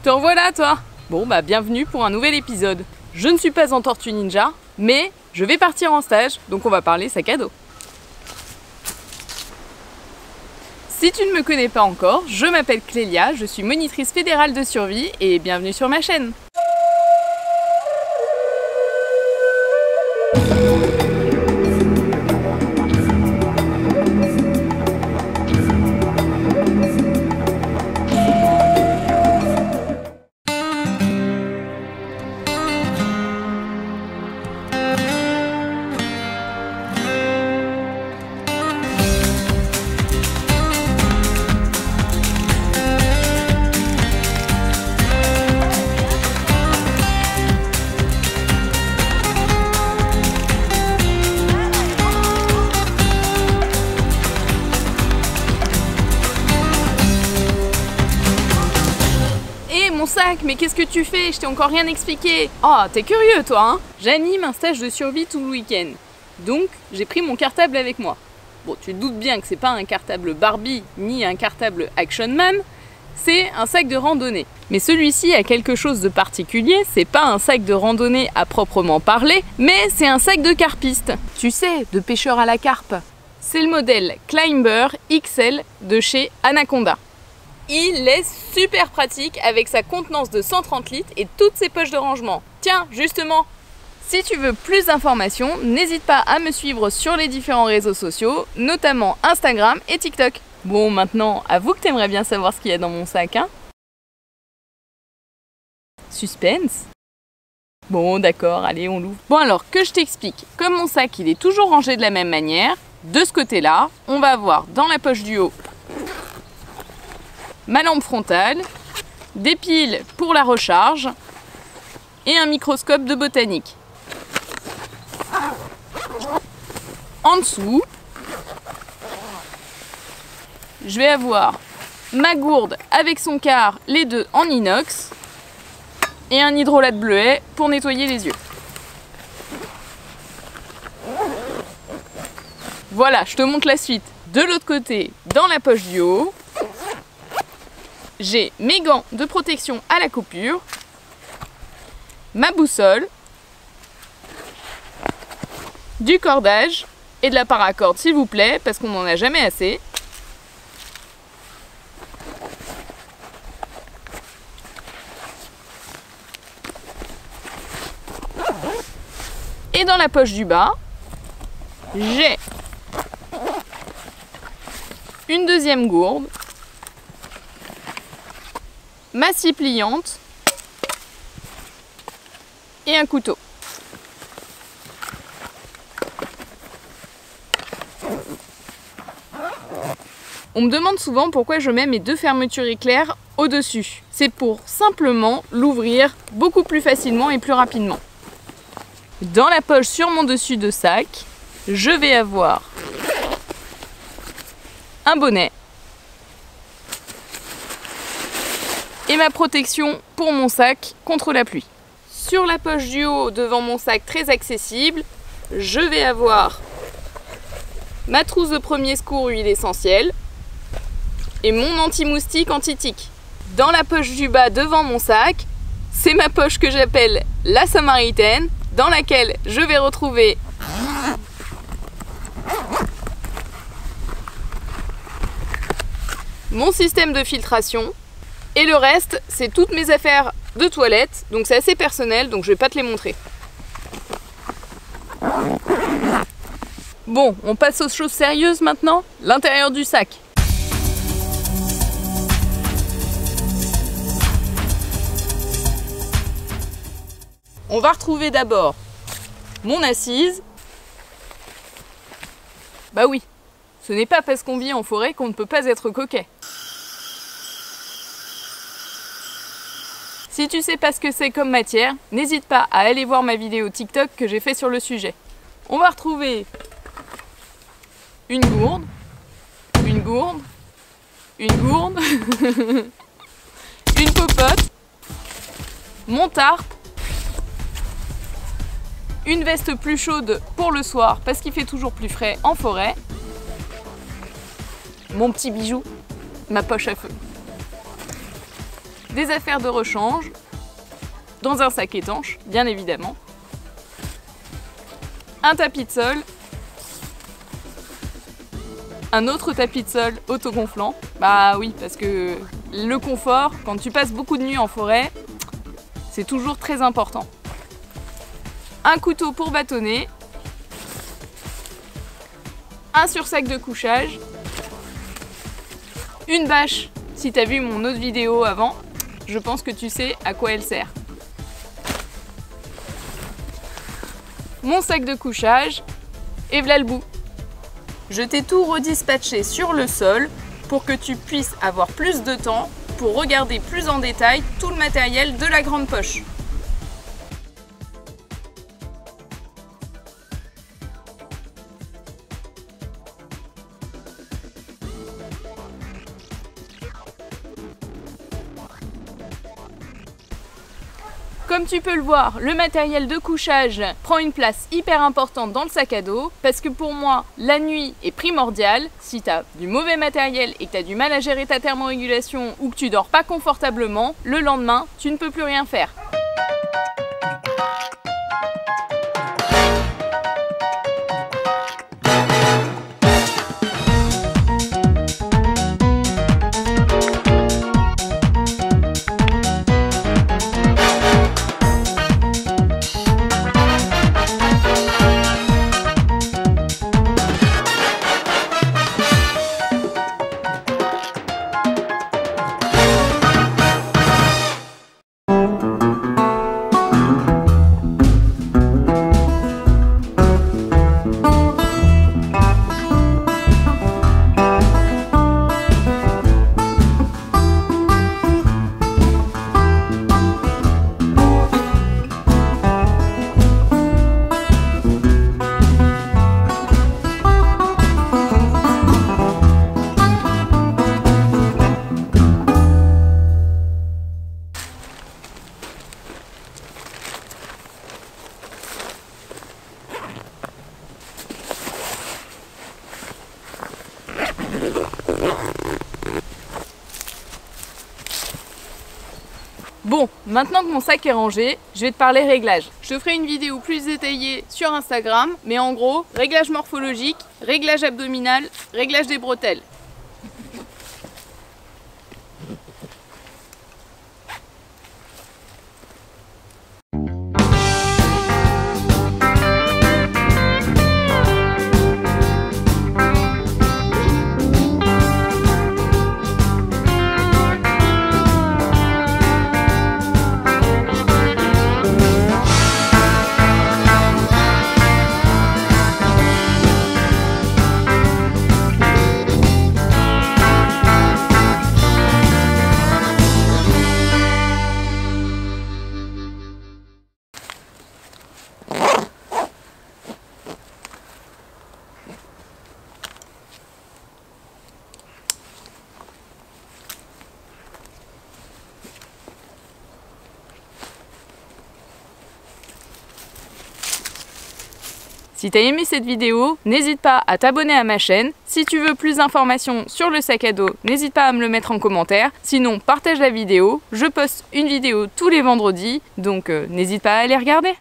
Te revoilà toi. Bon bah bienvenue pour un nouvel épisode. Je ne suis pas en tortue ninja, mais je vais partir en stage, donc on va parler sac à dos. Si tu ne me connais pas encore, je m'appelle Clélia, je suis monitrice fédérale de survie et bienvenue sur ma chaîne. Sac, mais qu'est-ce que tu fais? Je t'ai encore rien expliqué. Oh, t'es curieux toi, hein? J'anime un stage de survie tout le week-end. Donc, j'ai pris mon cartable avec moi. Bon, tu te doutes bien que c'est pas un cartable Barbie ni un cartable Action Man, c'est un sac de randonnée. Mais celui-ci a quelque chose de particulier, c'est pas un sac de randonnée à proprement parler, mais c'est un sac de carpiste. Tu sais, de pêcheur à la carpe. C'est le modèle Climber XL de chez Anaconda. Il est super pratique avec sa contenance de 130 litres et toutes ses poches de rangement. Tiens, justement, si tu veux plus d'informations, n'hésite pas à me suivre sur les différents réseaux sociaux, notamment Instagram et TikTok. Bon, maintenant, avoue que t'aimerais bien savoir ce qu'il y a dans mon sac, hein? Suspense? Bon, d'accord, allez, on l'ouvre. Bon alors, que je t'explique. Comme mon sac, il est toujours rangé de la même manière, de ce côté-là, on va avoir dans la poche du haut ma lampe frontale, des piles pour la recharge et un microscope de botanique. En dessous, je vais avoir ma gourde avec son quart, les deux en inox, et un hydrolat de bleuet pour nettoyer les yeux. Voilà, je te montre la suite. De l'autre côté, dans la poche du haut, j'ai mes gants de protection à la coupure, ma boussole, du cordage et de la paracorde s'il vous plaît, parce qu'on n'en a jamais assez. Et dans la poche du bas, j'ai une deuxième gourde, ma scie pliante et un couteau. On me demande souvent pourquoi je mets mes deux fermetures éclairs au-dessus. C'est pour simplement l'ouvrir beaucoup plus facilement et plus rapidement. Dans la poche sur mon dessus de sac, je vais avoir un bonnet et ma protection pour mon sac contre la pluie. Sur la poche du haut, devant mon sac très accessible, je vais avoir ma trousse de premier secours huile essentielle et mon anti-moustique anti-tique. Dans la poche du bas, devant mon sac, c'est ma poche que j'appelle la Samaritaine, dans laquelle je vais retrouver mon système de filtration. Et le reste, c'est toutes mes affaires de toilette, donc c'est assez personnel, donc je vais pas te les montrer. Bon, on passe aux choses sérieuses maintenant. L'intérieur du sac. On va retrouver d'abord mon assise. Bah oui, ce n'est pas parce qu'on vit en forêt qu'on ne peut pas être coquet. Si tu sais pas ce que c'est comme matière, n'hésite pas à aller voir ma vidéo TikTok que j'ai fait sur le sujet. On va retrouver une gourde, une gourde, une gourde, une popote, mon tarp, une veste plus chaude pour le soir parce qu'il fait toujours plus frais en forêt, mon petit bijou, ma poche à feu. des affaires de rechange, dans un sac étanche, bien évidemment, un tapis de sol, un autre tapis de sol autogonflant. Bah oui, parce que le confort, quand tu passes beaucoup de nuits en forêt, c'est toujours très important. Un couteau pour bâtonner, un sursac de couchage, une bâche, si tu as vu mon autre vidéo avant, je pense que tu sais à quoi elle sert. Mon sac de couchage, et voilà le bout. Je t'ai tout redispatché sur le sol pour que tu puisses avoir plus de temps pour regarder plus en détail tout le matériel de la grande poche. Comme tu peux le voir, le matériel de couchage prend une place hyper importante dans le sac à dos parce que pour moi, la nuit est primordiale. Si tu as du mauvais matériel et que tu as du mal à gérer ta thermorégulation ou que tu dors pas confortablement, le lendemain, tu ne peux plus rien faire. Bon, maintenant que mon sac est rangé, je vais te parler réglage. Je te ferai une vidéo plus détaillée sur Instagram, mais en gros, réglage morphologique, réglage abdominal, réglage des bretelles. Si tu as aimé cette vidéo, n'hésite pas à t'abonner à ma chaîne. Si tu veux plus d'informations sur le sac à dos, n'hésite pas à me le mettre en commentaire. Sinon, partage la vidéo. Je poste une vidéo tous les vendredis, donc n'hésite pas à aller regarder.